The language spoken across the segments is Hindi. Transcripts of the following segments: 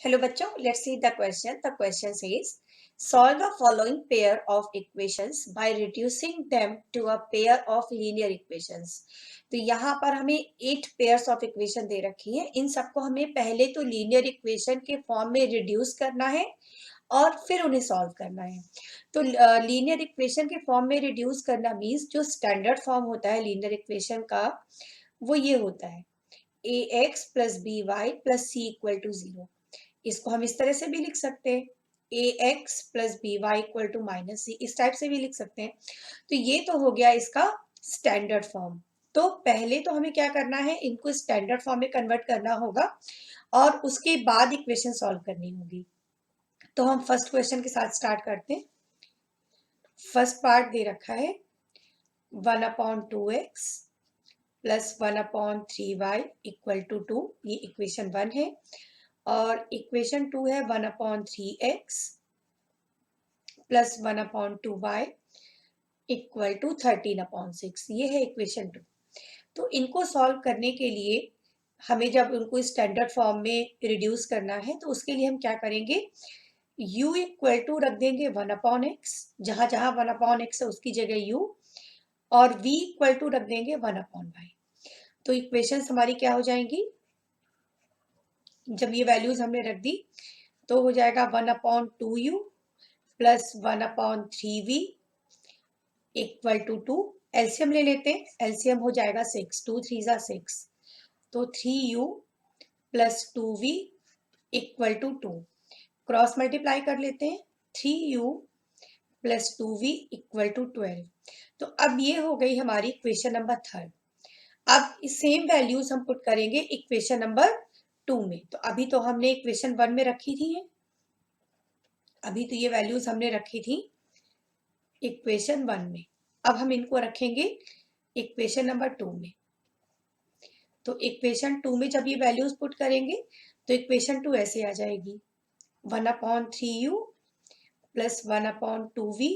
Hello बच्चों, let's see the question. The question says, solve the following pair of equations by reducing them to a pair of linear equations. तो यहाँ पर हमें 8 pairs of equation दे रखी है. इन सबको हमें पहले तो linear equation के फॉर्म में reduce करना है और फिर उन्हें सॉल्व करना है. तो लीनियर इक्वेशन के फॉर्म में रिड्यूस करना मीन्स जो स्टैंडर्ड फॉर्म होता है लीनियर इक्वेशन का वो ये होता है ax plus B y plus c equal to 0. इसको हम इस तरह से भी लिख सकते हैं ax plus B Y equal to minus C, इस टाइप से भी लिख सकते हैं. तो ये तो हो गया इसका स्टैंडर्ड फॉर्म. तो पहले तो हमें क्या करना है, इनको स्टैंडर्ड फॉर्म में कन्वर्ट करना होगा और उसके बाद इक्वेशन सॉल्व करनी होगी. तो हम फर्स्ट क्वेश्चन के साथ स्टार्ट करते हैं. फर्स्ट पार्ट दे रखा है 1/2x plus 1/3y equal to 2. ये इक्वेशन 1 है. और इक्वेशन 2 है 1/3x plus 1/2y equal to 13/6. ये है इक्वेशन 2. तो इनको सॉल्व करने के लिए हमें जब उनको स्टैंडर्ड फॉर्म में रिड्यूस करना है तो उसके लिए हम क्या करेंगे, u इक्वल टू रख देंगे 1/x, जहां जहां 1/x है उसकी जगह u, और v इक्वल टू रख देंगे 1/y. तो इक्वेशंस हमारी क्या हो जाएंगी, जब ये वैल्यूज हमने रख दी तो हो जाएगा 1/2u plus 1/3v equal to 2. LCM ले लेते हैं, एलसीएम हो जाएगा 6, 2 3 जा 6, तो 3u plus 2v equal to 2. Cross multiply कर लेते हैं, 3u plus 2v equal to 12. तो अब ये हो गई हमारी इक्वेशन नंबर 3. अब सेम वैल्यूज हम पुट करेंगे इक्वेशन नंबर 2 में. तो अभी तो हमने इक्वेशन 1 में रखी थी, अभी तो ये वैल्यूज हमने रखी थी इक्वेशन 1 में. अब हम इनको रखेंगे इक्वेशन नंबर 2 में. तो इक्वेशन 2 में जब ये वैल्यूज पुट करेंगे तो इक्वेशन 2 ऐसे आ जाएगी 1/3u plus 1/2v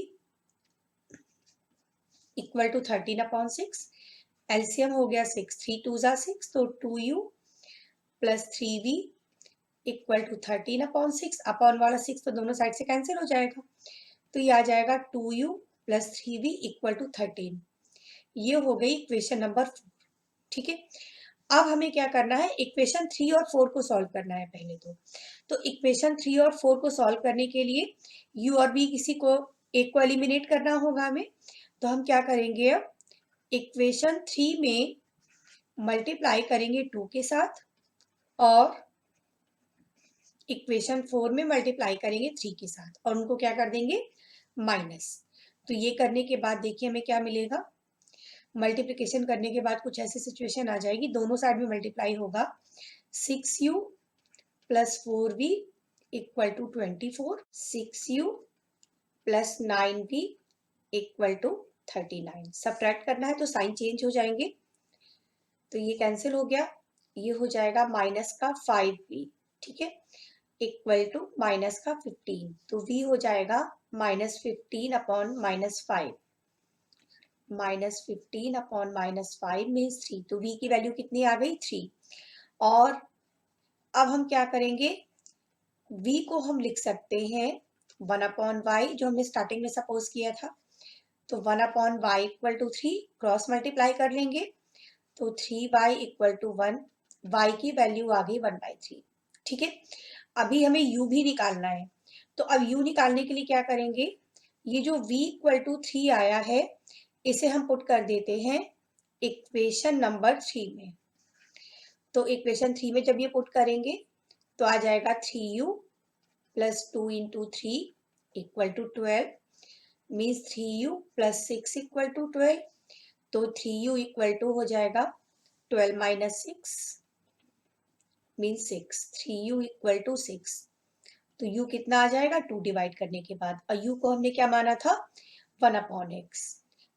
equal to 13/6. LCM हो गया 6, 3 2 जा 6, तो 2u plus 3v equal to 13/6. Upon वाला 6 तो दोनों साइड से कैंसिल हो जाएगा, तो ये आ जाएगा 2u plus 3v equal to 13. ये हो गई इक्वेशन नंबर 4. ठीक है. अब हमें क्या करना है, इक्वेशन 3 और 4 को सॉल्व करना है पहले तो इक्वेशन 3 और 4 को सॉल्व करने के लिए u और v किसी को एक को एलिमिनेट करना होगा हमें. तो हम क्या करेंगे, अब इक्वेशन 3 में मल्टीप्लाई करेंगे 2 के साथ और इक्वेशन 4 में मल्टीप्लाई करेंगे 3 के साथ और उनको क्या कर देंगे माइनस. तो ये करने के बाद देखिए हमें क्या मिलेगा, मल्टीप्लिकेशन करने के बाद कुछ ऐसी सिचुएशन आ जाएगी, दोनों साइड में मल्टीप्लाई होगा. 6u plus 4v equal to 24, 6u plus 9v equal to 39. Subtract करना है तो साइन चेंज हो जाएंगे, तो ये कैंसिल हो गया. ये हो जाएगा माइनस का 5v, ठीक है, इक्वल टू माइनस का 15. तो v हो जाएगा -15 अपॉन -5. -15 upon -5 means 3. तो v की वैल्यू कितनी आ गई 3. और अब हम क्या करेंगे, v को हम लिख सकते हैं 1/y जो हमने स्टार्टिंग में सपोज किया था. तो 1/y equal to 3, cross multiply कर लेंगे तो 3y इक्वल टू 1. y की वैल्यू आ गई 1/3. ठीक है. अभी हमें u भी निकालना है, तो अब u निकालने के लिए क्या करेंगे, ये जो v इक्वल टू 3 आया है इसे हम पुट कर देते हैं इक्वेशन नंबर 3 में. तो इक्वेशन 3 में जब ये पुट करेंगे तो आ जाएगा 3u plus 2 into 3 equal to 12 means 3u plus 6 equal to 12. तो 3u इक्वल टू हो जाएगा 12 minus 6 means 6. 3u equal to 6. तो u कितना आ जाएगा 2 डिवाइड करने के बाद, और u को हमने क्या माना था 1/x.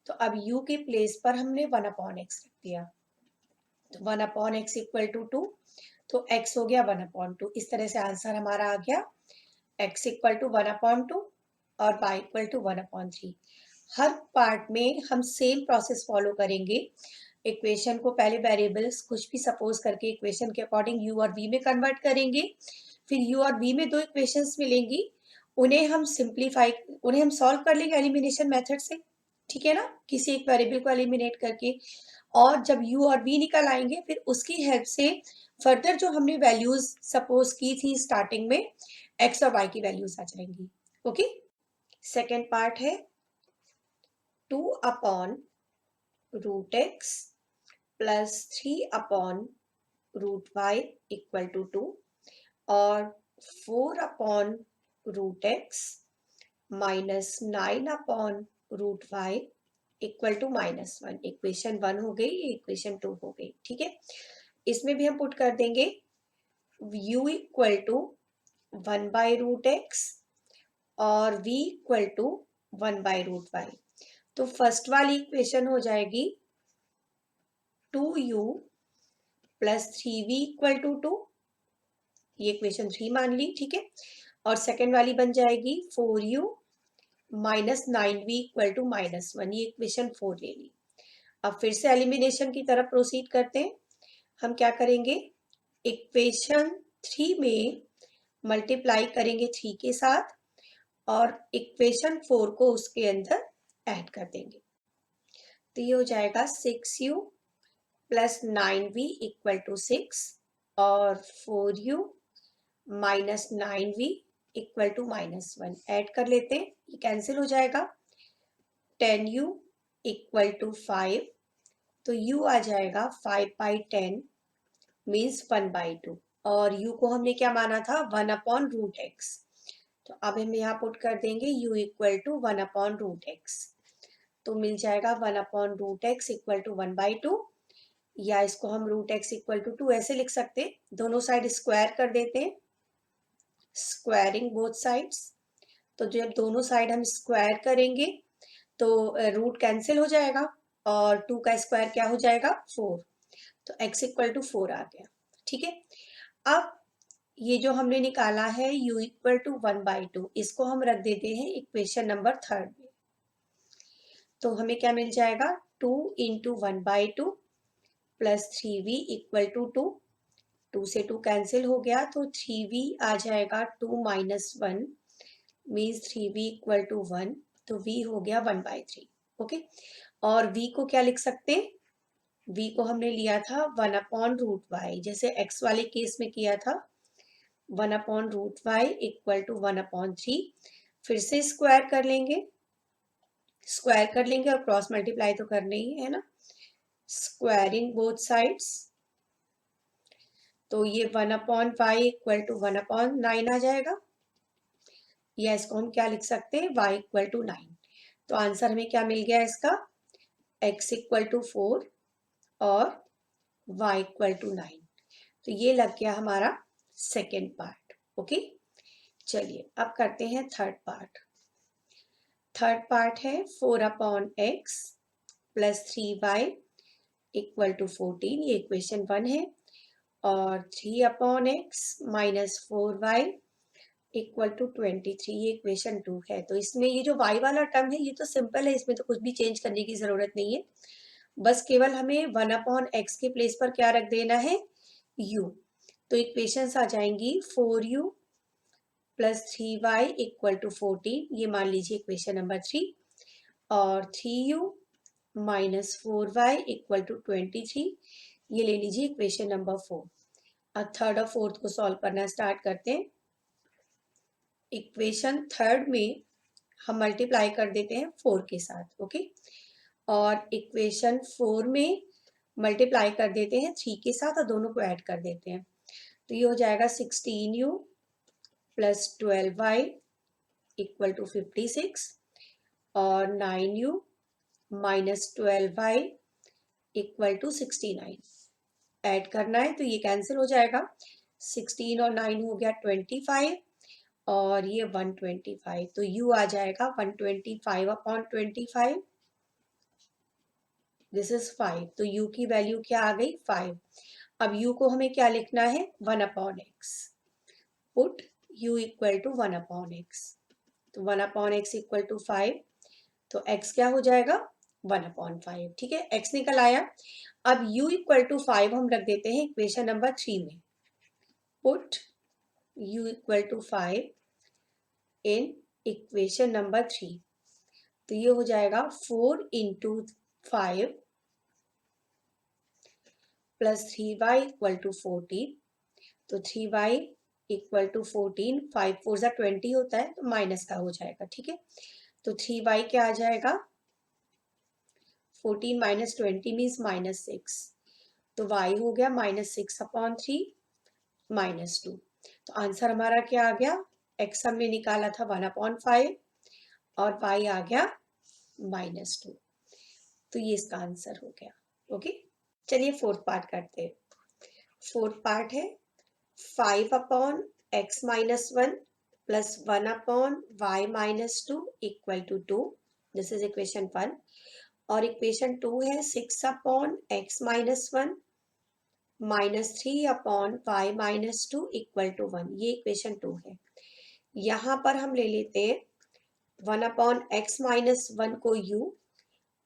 तो अब u के प्लेस पर हमने 1/x रख दिया. तो 1/x इक्वल टू 2, तो x हो गया 1/2. इस तरह से आंसर हमारा आ गया x इक्वल टू 1/2 और y इक्वल टू 1/3. हर पार्ट में हम सेम प्रोसेस फॉलो करेंगे. इक्वेशन को पहले वेरिएबल्स कुछ भी सपोज करके इक्वेशन के अकॉर्डिंग u और v में कन्वर्ट करेंगे, फिर u और v में दो इक्वेशंस मिलेंगी, उन्हें हम सॉल्व कर लेंगे एलिमिनेशन मेथड से, ठीक है ना, किसी एक वेरिएबल को एलिमिनेट करके। और जब u और v निकल आएंगे फिर उसकी हेल्प से फर्दर जो हमने वैल्यूज सपोज की थी स्टार्टिंग में, x और y की वैल्यूज आ जाएंगी। ओके, सेकेंड पार्ट है 2 upon root x plus 3 upon root y equal to 2 और 4 upon root x minus 9 upon root y equal to -1। Equation 1 हो गई, इक्वेशन 2 हो गई, ठीक है। इसमें भी हम पुट कर देंगे u equal to 1 by root x और v equal to 1 by root y. तो फर्स्ट वाली इक्वेशन हो जाएगी 2u plus 3v equal to 2, ये इक्वेशन 3 मान ली, ठीक है। और सेकेंड वाली बन जाएगी 4u minus 9v equal to -1, ये इक्वेशन 4 ले ली। अब फिर से एलिमिनेशन की तरफ प्रोसीड करते हैं। हम क्या करेंगे, इक्वेशन 3 में मल्टीप्लाई करेंगे 3 के साथ और इक्वेशन 4 को उसके अंदर ऐड कर देंगे। तो ये हो जाएगा 6u plus 9v equal to 6 और 4u minus 9v equal to -1 add कर लेते हैं, ये कैंसिल हो जाएगा। 10u इक्वल टू 5, तो u आ जाएगा 5 बाई 10 मीन्स 1 बाई 2 और u को हमने क्या माना था 1 अपॉन रूट एक्स। तो अब हम यहाँ पुट कर देंगे u equal to 1 upon root x, तो मिल जाएगा 1 upon root x equal to 1 by 2, या इसको हम रूट एक्स इक्वल टू 2 ऐसे लिख सकते हैं। दोनों साइड स्क्वायर कर देते हैं, स्क्वायरिंग बोथ साइड्स। तो जब दोनों साइड हम स्क्वायर करेंगे तो रूट कैंसिल हो जाएगा और 2 का स्क्वायर क्या हो जाएगा 4, तो x इक्वल टू 4 आ गया, ठीक है। अब ये जो हमने निकाला है u इक्वल टू 1 बाई 2, इसको हम रख देते हैं इक्वेशन नंबर 3 में। तो हमें क्या मिल जाएगा 2 into 1 by 2 plus 3v equal to 2, 2 से 2 कैंसिल हो गया तो 3v आ जाएगा 2 minus 1 means 3v equal to 1, तो v हो गया 1 बाई 3। ओके, और v को क्या लिख सकते हैं, v को हमने लिया था 1 अपॉन रूट वाई, जैसे x वाले केस में किया था 1 upon root y equal to 1 upon 3। फिर से स्क्वायर कर लेंगे, स्क्वायर कर लेंगे और क्रॉस मल्टीप्लाई तो करना ही है ना, स्क्वायरिंग बोथ साइड्स। तो ये 1 upon y equal to 1 upon 9 आ जाएगा, या इसको हम क्या लिख सकते हैं y इक्वल टू 9। तो आंसर हमें क्या मिल गया इसका, x इक्वल टू 4 और y इक्वल टू 9। तो ये लग गया हमारा सेकेंड पार्ट। ओके, चलिए अब करते हैं थर्ड पार्ट। थर्ड पार्ट है 4 upon x plus 3y equal to 14, ये इक्वेशन 1 है। और 3 upon x minus 4y equal to 23, ये इक्वेशन 2 है। तो इसमें ये जो y वाला टर्म है ये तो सिंपल है, इसमें तो कुछ भी चेंज करने की जरूरत नहीं है, बस केवल हमें 1 अपॉन एक्स के प्लेस पर क्या रख देना है u। तो इक्वेशंस आ जाएंगी 4u plus 3y equal to 14, ये मान लीजिए इक्वेशन नंबर 3, और 3u minus 4y equal to 23, ये ले लीजिए इक्वेशन नंबर 4। अब थर्ड और फोर्थ को सॉल्व करना स्टार्ट करते हैं। इक्वेशन थर्ड में हम मल्टीप्लाई कर देते हैं 4 के साथ, ओके, और इक्वेशन 4 में मल्टीप्लाई कर देते हैं 3 के साथ और दोनों को ऐड कर देते हैं। तो ये हो जाएगा 16u plus 12y equal to 56 और 9u minus 12y equal to 69 add करना है, तो ये कैंसिल हो जाएगा। 16 और 9 हो गया 25 और ये 125, तो u आ जाएगा 125 अपॉन 25, दिस इज 5, तो u की वैल्यू क्या आ गई 5। अब u को हमें क्या लिखना है 1 upon x, put u equal to 1 upon x, तो 1 अपॉन एक्स इक्वल टू 5, तो x क्या हो जाएगा 1 अपॉन 5, ठीक है, x निकल आया। अब u इक्वल टू 5 हम रख देते हैं इक्वेशन नंबर 3 में, put u equal to 5 in equation number 3। तो ये हो जाएगा 4 into 5 plus 3y equal to 14। तो 3y इक्वल टू 14, 5 4 जा 20 होता है तो माइनस का हो जाएगा, ठीक है। तो 3y क्या आ जाएगा, 14 माइनस 20 मीन्स -6। तो y हो गया -6/3 -2। तो आंसर हमारा क्या आ गया, x हमने निकाला था 1/5 और y आ गया -2। तो ये इसका आंसर हो गया। ओके, चलिए फोर्थ पार्ट करते हैं। फोर्थ पार्ट है 5/x-1 plus 1/y-2 equal to 2। This is equation 1। और इक्वेशन 2 है 6/x-1 minus 3/y-2 equal to 1। ये इक्वेशन 2 है। यहाँ पर हम ले लेते हैं 1/x-1 को u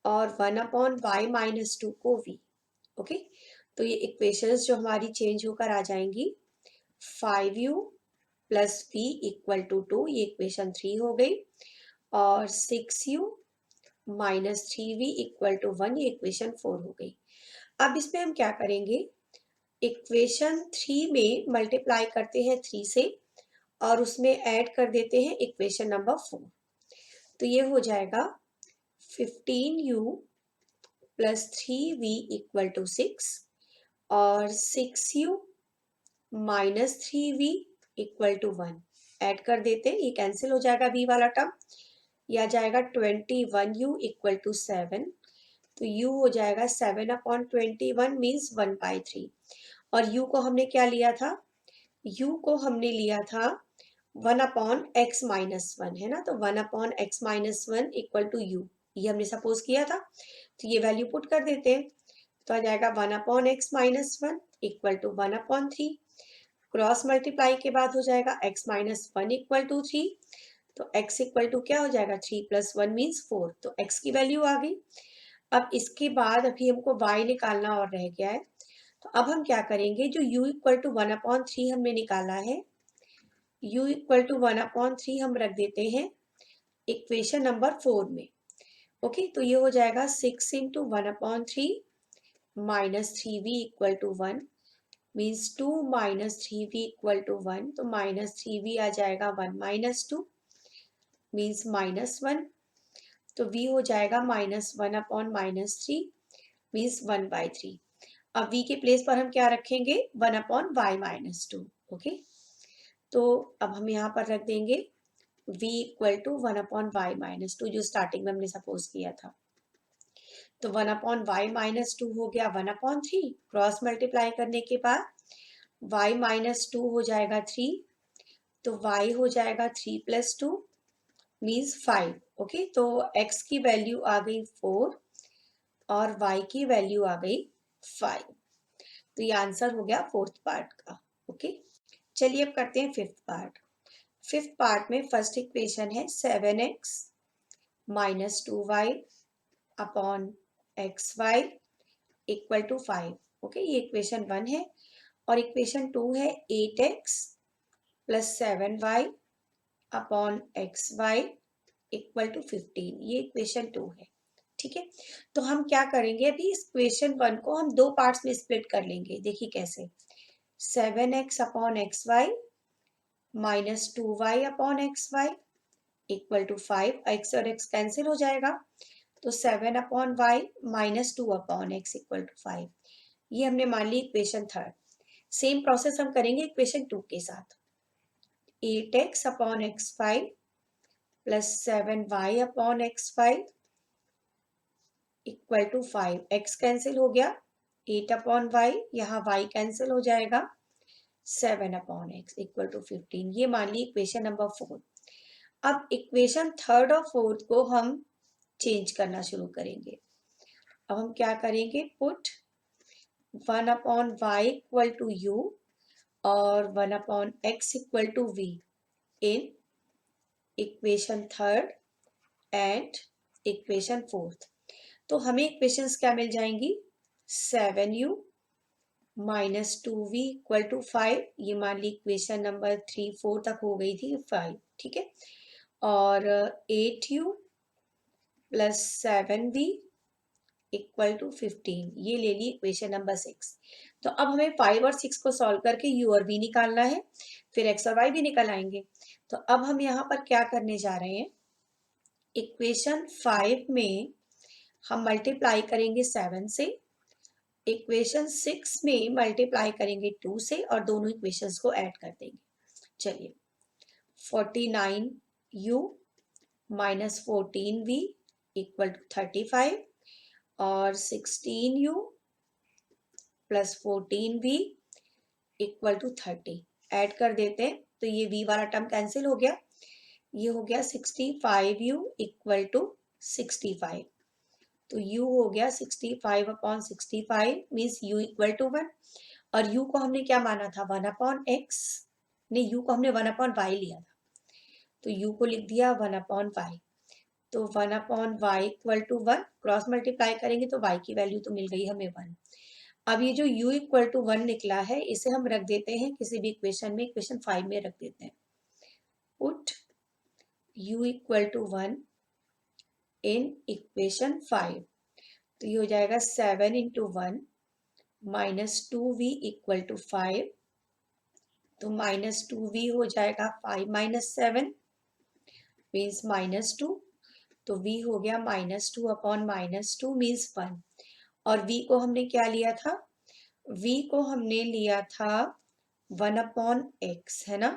और 1/y-2 को v। ओके, तो ये इक्वेशंस जो हमारी चेंज होकर आ जाएंगी। 5u plus v equal to 2, ये इक्वेशन 3 हो गई। और 6u minus 3v equal to 1, ये इक्वेशन 4 हो गई। अब इसमें हम क्या करेंगे, इक्वेशन 3 में मल्टीप्लाई करते हैं 3 से और उसमें ऐड कर देते हैं इक्वेशन नंबर 4। तो ये हो जाएगा 15u plus 3v equal to 6 और 6u minus 3v equal to 1 add कर देते हैं, ये कैंसिल हो जाएगा v वाला टर्म। यह जाएगा 21u इक्वल टू 7। तो u हो जाएगा 7/21 मीन्स 1/3। और u को हमने क्या लिया था, u को हमने लिया था 1/x-1 है ना। तो 1/x-1 इक्वल टू u, ये हमने सपोज किया था। तो ये वैल्यू पुट कर देते हैं। तो आ जाएगा 1/x-1 equal to 1/3। Cross multiply के बाद हो जाएगा x-1 इक्वल टू 3। तो x इक्वल टू क्या हो जाएगा, 3 + 1 मीन्स 4। तो x की वैल्यू आ गई। अब इसके बाद अभी हमको y निकालना और रह गया है। तो अब हम क्या करेंगे, जो u इक्वल टू 1/3 हमने निकाला है, u इक्वल टू 1/3 हम रख देते हैं इक्वेशन नंबर 4 में। ओके, तो ये हो जाएगा 6 into 1/3 minus 3v equal to 1 means 2 minus 3v equal to 1। तो माइनस 3v आ जाएगा 1 माइनस 2 मीन्स -1। तो v हो जाएगा -1/-3 मीन्स 1/3। अब v के प्लेस पर हम क्या रखेंगे, 1/y-2। ओके, तो अब हम यहाँ पर रख देंगे v इक्वल टू 1/y-2 जो स्टार्टिंग में हमने सपोज किया था। तो 1/y-2 हो गया 1/3। क्रॉस मल्टीप्लाई करने के बाद y-2 हो जाएगा 3। तो y हो जाएगा 3 + 2 मीन्स 5। ओके, तो x की वैल्यू आ गई 4 और y की वैल्यू आ गई 5। तो ये आंसर हो गया फोर्थ पार्ट का। ओके, चलिए अब करते हैं फिफ्थ पार्ट। फिफ्थ पार्ट में फर्स्ट इक्वेशन है 7x minus 2y upon xy equal to 5। Okay, ये इक्वेशन 1 है। और इक्वेशन 2 है 8x plus 7y upon xy equal to 15। ये इक्वेशन 2 है, ठीक है। तो हम क्या करेंगे, अभी इस इक्वेशन 1 को हम दो पार्ट्स में स्प्लिट कर लेंगे। देखिए कैसे, 7x upon xy minus 2y upon xy equal to 5। x और x कैंसिल हो जाएगा। तो 7/y minus 2/x equal to 5। ये हमने मान ली इक्वेशन 3। सेम प्रोसेस हम करेंगे इक्वेशन 2 के साथ। 8x upon x5 plus 7y upon x5 equal to 5। x cancel हो गया, 8/y, यहाँ y कैंसिल हो जाएगा, 7/x इक्वल टू 15। ये मान ली इक्वेशन नंबर 4। अब इक्वेशन थर्ड और फोर्थ को हम चेंज करना शुरू करेंगे। अब हम क्या करेंगे, put 1/y equal to u और 1/x equal to v in equation third and equation fourth. तो हमें इक्वेशंस क्या मिल जाएंगी, 7u -2v इक्वल टू 5, ये मान ली इक्वेशन नंबर 3 4 तक हो गई थी 5, ठीक है। और 8u plus 7v equal to 15, ये ले ली इक्वेशन नंबर 6। तो अब हमें 5 और 6 को सॉल्व करके u और v निकालना है, फिर x और y भी निकल आएंगे। तो अब हम यहाँ पर क्या करने जा रहे हैं, इक्वेशन 5 में हम मल्टीप्लाई करेंगे 7 से, इक्वेशन 6 में मल्टीप्लाई करेंगे 2 से, और दोनों इक्वेशंस को ऐड कर देंगे। चलिए, 49u minus 14v equal to 35, और 16u plus 14v equal to 30 add कर देते हैं। तो ये v वाला टर्म कैंसिल हो गया, ये हो गया 65u इक्वल टू 65। तो u हो गया 65 upon 65 means u equal to 1, और u को हमने क्या माना था 1 अपॉन x, नहीं u को हमने 1 अपॉन y लिया था, तो u को लिख दिया 1 अपॉन y। तो 1 upon y equal to 1, cross multiply करेंगे तो y की वैल्यू तो मिल गई हमें 1। अब ये जो u इक्वल टू 1 निकला है, इसे हम रख देते हैं किसी भी इक्वेशन में, इक्वेशन 5 में रख देते हैं। Put u equal to 1 in equation 5, तो ये हो जाएगा 7 into 1 minus 2v equal to 5, तो माइनस 2v हो जाएगा 5 माइनस 7 मीन्स -2, तो v हो गया -2 अपॉन -2 मीन्स 1। और v को हमने क्या लिया था, v को हमने लिया था 1 अपॉन x, है ना।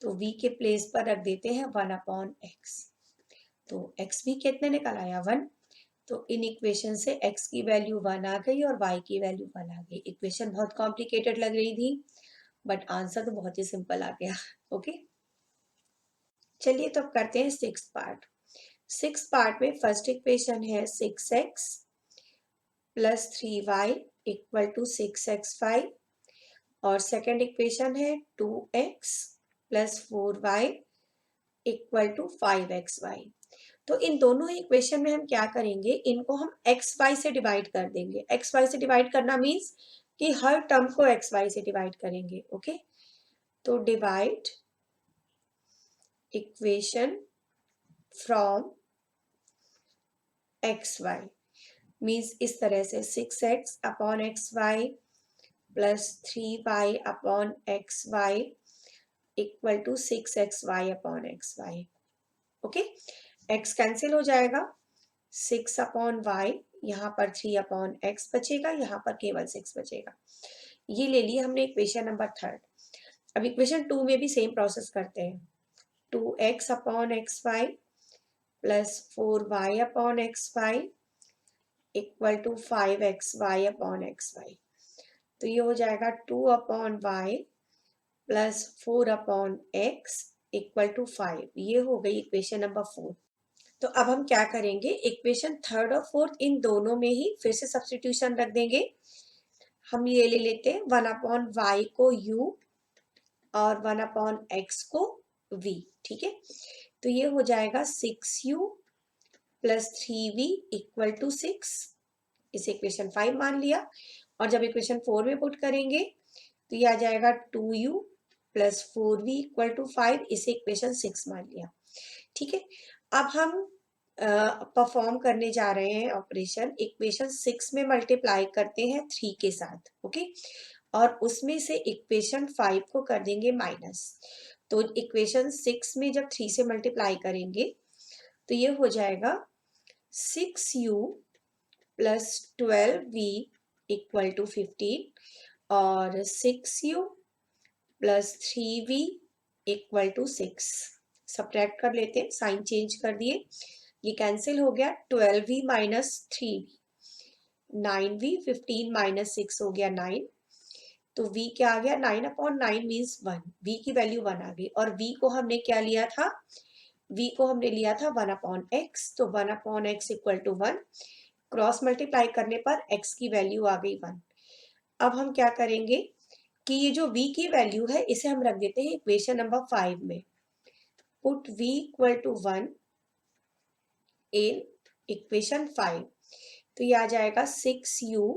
तो v के प्लेस पर रख देते हैं 1 अपॉन x, तो x भी कितने निकल आया 1। तो इन इक्वेशन से x की वैल्यू 1 आ गई और y की वैल्यू 1 आ गई। इक्वेशन बहुत कॉम्प्लिकेटेड लग रही थी, बट आंसर तो बहुत ही सिंपल आ गया। ओके, चलिए तो अब करते हैं 6th पार्ट। 6th पार्ट में फर्स्ट इक्वेशन है 6x plus 3y equal to 6x5, और सेकेंड इक्वेशन है 2x plus 4y equal to 5xy। तो इन दोनों इक्वेशन में हम क्या करेंगे, इनको हम xy से डिवाइड कर देंगे। xy से डिवाइड करना मीन्स कि हर टर्म को xy से डिवाइड करेंगे। ओके, तो divide equation from xy means इस तरह से 6x upon xy plus 3y upon xy equal to 6xy upon xy। Okay, x cancel हो जाएगा, 6 अपॉन y, यहाँ पर 3 अपॉन x बचेगा, यहाँ पर केवल 6 बचेगा। ये ले लिया हमने इक्वेशन नंबर 3। अब इक्वेशन 2 में भी सेम प्रोसेस करते हैं, 2x upon xy plus 4y upon xy equal to 5xy upon xy। तो ये हो जाएगा 2 upon y plus 4 upon x equal to 5। ये हो गई इक्वेशन नंबर 4। तो अब हम क्या करेंगे, इक्वेशन 3rd और 4th इन दोनों में ही फिर से सब्स्टिट्यूशन रख देंगे। हम ये ले लेते हैं 1 अपॉन y को u और 1 अपॉन x को v, ठीक है। तो ये हो जाएगा 6u plus 3v equal to 6, इसे इक्वेशन 5 मान लिया। और जब इक्वेशन 4 में पुट करेंगे तो ये आ जाएगा 2u plus 4v equal to 5, इसे इक्वेशन 6 मान लिया, ठीक है। अब हम परफॉर्म करने जा रहे हैं ऑपरेशन, इक्वेशन 6 में मल्टीप्लाई करते हैं 3 के साथ। ओके, और उसमें से इक्वेशन 5 को कर देंगे माइनस। तो इक्वेशन 6 में जब 3 से मल्टीप्लाई करेंगे तो ये हो जाएगा 6u plus 12v equal to 15, और 6u plus 3v equal to 6। Subtract कर लेते हैं, साइन चेंज कर दिए, ये कैंसिल हो गया, 12v minus 3v 9v, 15 minus 6 हो गया 9। तो v क्या आ गया, 9 अपॉन 9 मीन्स 1, v की वैल्यू 1 आ गई। और v को हमने क्या लिया था, v को हमने लिया था 1 अपॉन x, तो 1 upon x equal to 1, cross multiply करने पर x की वैल्यू आ गई 1। अब हम क्या करेंगे कि ये जो v की वैल्यू है इसे हम रख देते हैं इक्वेशन नंबर 5 में। Put v equal to 1 in equation 5, तो ये आ जाएगा 6u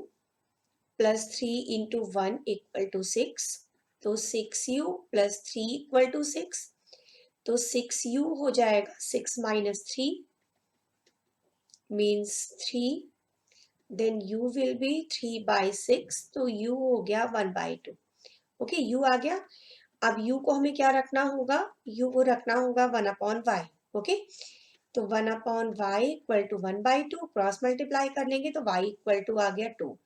plus 3 into 1 equal to 6, तो 6u प्लस 3 इक्वल टू 6, तो 6u हो जाएगा 6 minus 3 means 3, then u will be 3/6, तो u हो गया 1/2। ओके, u आ गया। अब u को हमें क्या रखना होगा, u को रखना होगा 1/y। ओके, तो 1/y equal to 1/2, cross multiply कर लेंगे तो y इक्वल टू आ गया 2।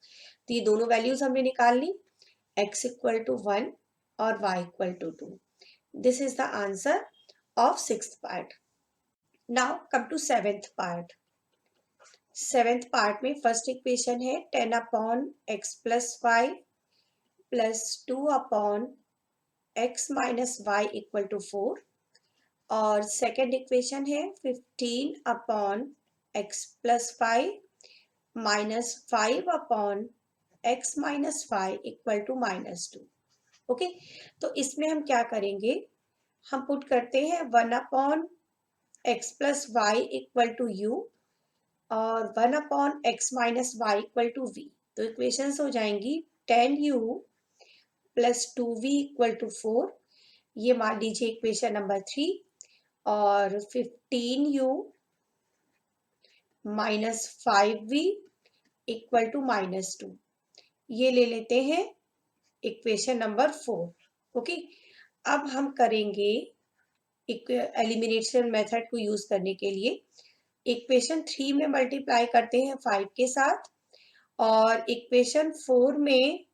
तो ये दोनों वैल्यूज हमने निकाल ली, x इक्वल टू 1 और y equal to 2। This is the answer of sixth part. Now come to seventh part. Seventh part में फर्स्ट इक्वेशन है 10/x plus 5 plus 2/x minus y equal to 4, और सेकेंड इक्वेशन है 15/x plus 5 minus 5/x minus 5 equal to -2। Okay, तो इसमें हम क्या करेंगे, हम पुट करते हैं 1/x plus y equal to u और 1/x minus y equal to v। तो इक्वेशंस हो जाएंगी 10u plus 2v equal to 4, ये मान लीजिए इक्वेशन नंबर 3, और 15u minus 5v equal to -2, ये ले लेते हैं इक्वेशन नंबर 4। ओके, अब हम करेंगे एलिमिनेशन मेथड को यूज करने के लिए इक्वेशन 3 में मल्टीप्लाई करते हैं 5 के साथ, और इक्वेशन 4 में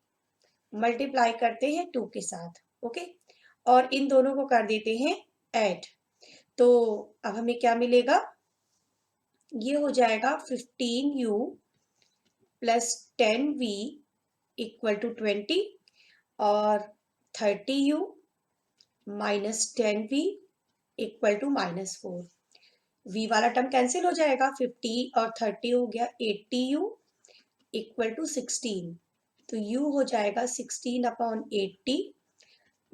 मल्टीप्लाई करते हैं 2 के साथ। ओके, और इन दोनों को कर देते हैं ऐड। तो अब हमें क्या मिलेगा, ये हो जाएगा 15u plus 10v equal to 20, और 30u minus 10v equal to -4। v वाला टर्म कैंसिल हो जाएगा, 50 और 30 हो गया 80u इक्वल टू 16, तो u हो जाएगा 16/80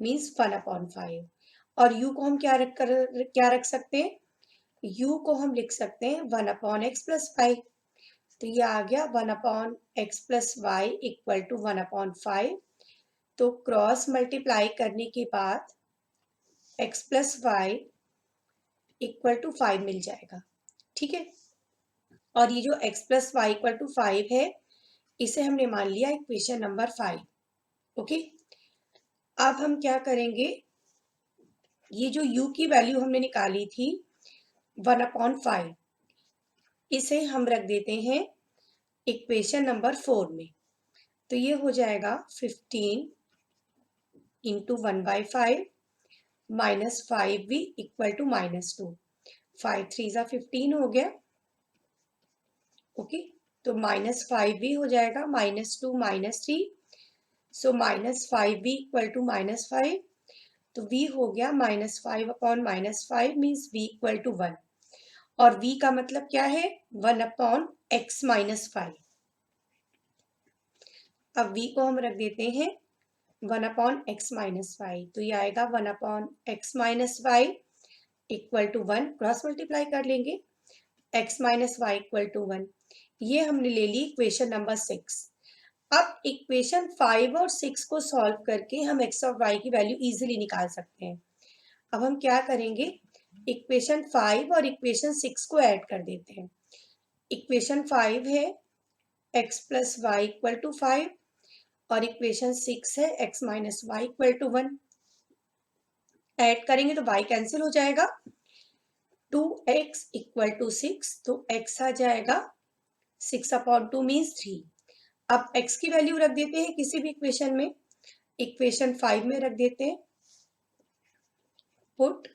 मीन्स 1/5। और u को हम क्या रख सकते हैं, u को हम लिख सकते हैं 1/x प्लस 5, तो ये आ गया 1/x plus y equal to 1/5। तो क्रॉस मल्टीप्लाई करने के बाद x plus y equal to 5 मिल जाएगा। ठीक है, और ये जो x plus y equal to 5 है, इसे हमने मान लिया इक्वेशन नंबर 5। ओके, अब हम क्या करेंगे, ये जो u की वैल्यू हमने निकाली थी 1/5, इसे हम रख देते हैं इक्वेशन नंबर 4 में। तो ये हो जाएगा 15 into 1/5 minus 5v equal to -2, 5 3 ज़ा 15 हो गया। ओके, तो -5v हो जाएगा, -2 -3, सो -5v इक्वल टू -5, तो v हो गया -5/-5 मीन्स v इक्वल टू 1, और v का मतलब क्या है 1/x माइनस 5। अब v को हम रख देते हैं 1/x माइनस 5, तो ये आएगा 1/x minus 5 equal to 1, cross multiply कर लेंगे, x minus y equal to 1, ये हमने ले ली इक्वेशन नंबर 6। अब इक्वेशन 5 और 6 को सॉल्व करके हम x और y की वैल्यू इजीली निकाल सकते हैं। अब हम क्या करेंगे, इक्वेशन 5 और इक्वेशन 6 को ऐड कर देते हैं। इक्वेशन 5 है x plus y equal to 5, और इक्वेशन 6 है x minus y equal to 1। Add करेंगे तो y कैंसिल हो जाएगा, 2x इक्वल टू 6, तो x आ जाएगा 6/2 मीन्स 3। अब x की वैल्यू रख देते हैं किसी भी इक्वेशन में, इक्वेशन 5 में रख देते हैं, put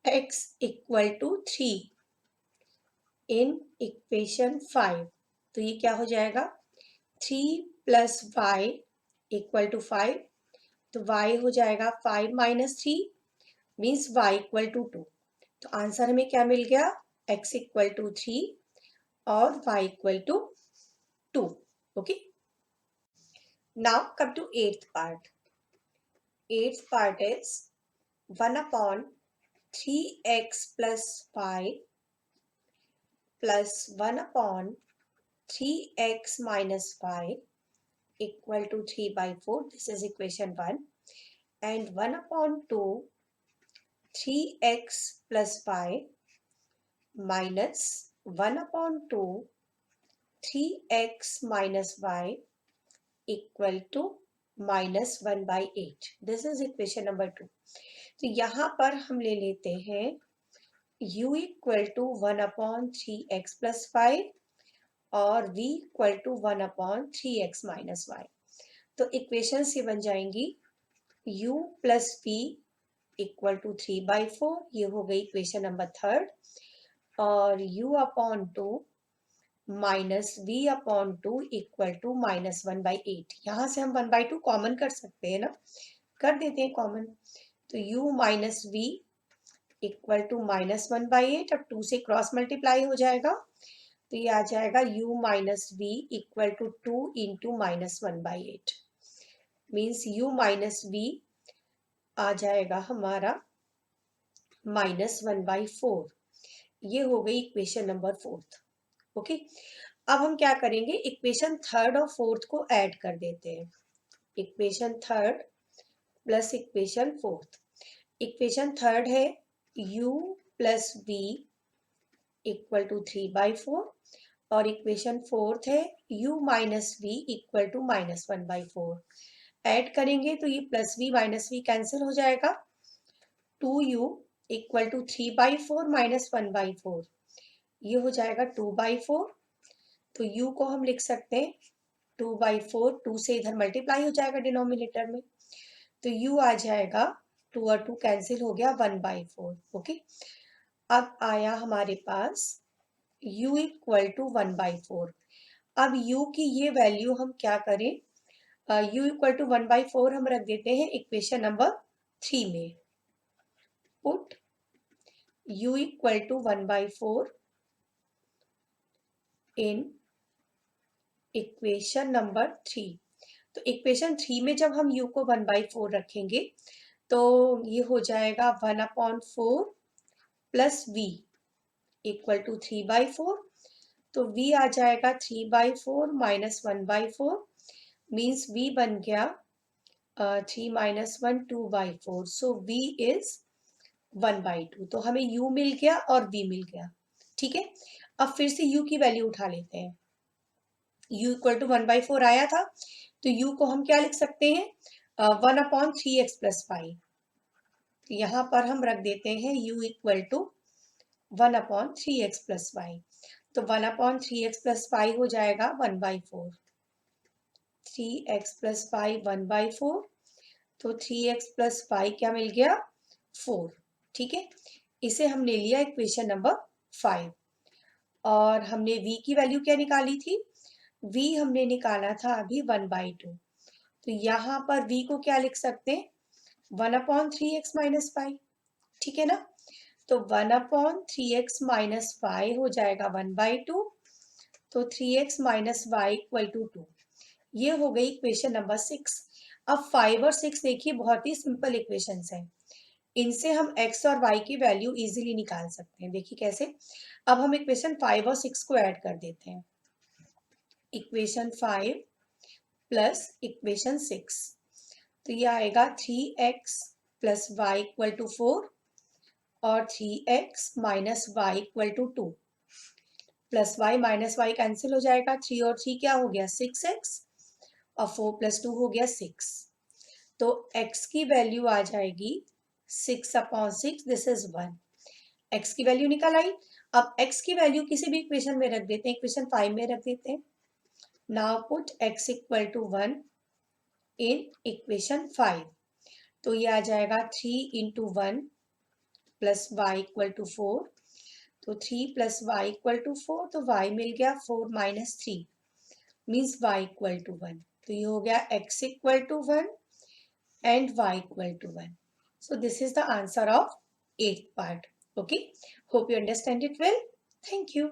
x equal to 3 in equation 5, तो ये क्या हो जाएगा 3 प्लस वाई इक्वल टू 5, तो y हो जाएगा 5 minus 3 means y equal to 2। तो आंसर हमें क्या मिल गया, x इक्वल टू 3 और y equal to 2। Okay, now come to eighth part. Eighth part is 1/3x plus 5 plus 1/3 3x minus 5 equal to 3 by 4. This is equation 1. And 1 upon 2 3x plus 5 minus 1 upon 2 3x minus y equal to minus 1 by 8. This is equation number 2. तो यहाँ पर हम ले लेते हैं u equal to 1 upon 3x plus 5 और v equal to 1 upon 3x minus y. तो इक्वेशन से बन जाएंगी u plus v equal to 3 by 4. ये हो गई इक्वेशन नंबर 3. और u upon 2 minus v upon 2 equal to minus 1 by 8. यहाँ से हम 1 बाई 2 कॉमन कर सकते हैं ना, कर देते हैं कॉमन. तो u minus v equal to minus 1 by 8. अब 2 से क्रॉस मल्टीप्लाई हो जाएगा तो ये आ जाएगा u minus v equal to 2 into minus 1 by 8. Means u minus v आ जाएगा हमारा माइनस 1 बाई 4. ये हो गई इक्वेशन नंबर 4. ओके, अब हम क्या करेंगे, इक्वेशन 3rd और 4th को ऐड कर देते हैं. Equation 3rd plus equation 4th. Equation 3rd है u plus v equal to 3 by 4 और इक्वेशन 4th है u minus v equal to minus 1 by 4. Add करेंगे तो ये plus v minus v cancel हो जाएगा. 2u equal to 3 by 4 minus 1 by 4. ये हो जाएगा 2 बाई 4. तो u को हम लिख सकते हैं 2 बाई 4. 2 से इधर मल्टीप्लाई हो जाएगा डिनोमिनेटर में. तो u आ जाएगा 2 और 2 कैंसिल हो गया 1 बाई 4. ओके, अब आया हमारे पास u इक्वल टू 1 बाई 4. अब u की ये वैल्यू हम क्या करें, u इक्वल टू 1 बाई 4 हम रख देते हैं इक्वेशन नंबर 3 में. Put u equal to 1 by 4 in equation number 3. तो इक्वेशन 3 में जब हम u को 1 बाई 4 रखेंगे तो ये हो जाएगा 1 upon 4 plus v equal to 3 by 4. तो v आ जाएगा 3 by 4 minus 1 by 4. Means v बन गया 3 माइनस 1 2 by 4. So v is 1 by 2. तो हमें u मिल गया और v मिल गया. ठीक है, अब फिर से u की वैल्यू उठा लेते हैं. u इक्वल टू 1 बाई 4 आया था तो u को हम क्या लिख सकते हैं, 1 अपॉन 3x प्लस 5. तो यहाँ पर हम रख देते हैं u equal to 1 upon 3x plus 5. तो 1 अपॉन 3x प्लस 5 हो जाएगा 1 बाई 4. 3x plus 5 1 by 4. तो 3x प्लस 5 क्या मिल गया 4. ठीक है, इसे हम ले लिया इक्वेशन नंबर 5. और हमने v की वैल्यू क्या निकाली थी, v हमने निकाला था अभी 1 बाई 2. तो यहाँ पर v को क्या लिख सकते हैं 1 अपॉन 3x माइनस 5. ठीक है ना, तो 1 अपॉन 3x माइनस 5 हो जाएगा 1 बाई 2. तो 3x minus y equal to 2. ये हो गई इक्वेशन नंबर 6. अब 5 और 6 देखिए बहुत ही सिंपल इक्वेशंस हैं. इनसे हम x और y की वैल्यू इजीली निकाल सकते हैं. देखिए कैसे. अब हम इक्वेशन 5 और 6 को ऐड कर देते हैं. Equation 5 plus equation 6. तो ये आएगा 3x plus y equal to 4 और 3x minus y equal to 2. Plus y minus y cancel हो जाएगा. 3 और 3 क्या हो गया 6x और 4 प्लस 2 हो गया 6. तो x की वैल्यू आ जाएगी 6 अपॉन 6. This is 1. x की वैल्यू निकल आई. अब x की वैल्यू किसी भी इक्वेशन में रख देते हैं, इक्वेशन 5 में रख देते हैं. Now put x equal to 1 in equation 5. तो ये आ जाएगा 3 into 1 plus y equal to 4. तो 3 प्लस वाई इक्वल टू 4. तो y मिल गया 4 minus 3 means y equal to 1. तो ये हो गया x equal to 1 and y equal to 1. So this is the answer of 8th part. Okay. Hope you understand it well. Thank you.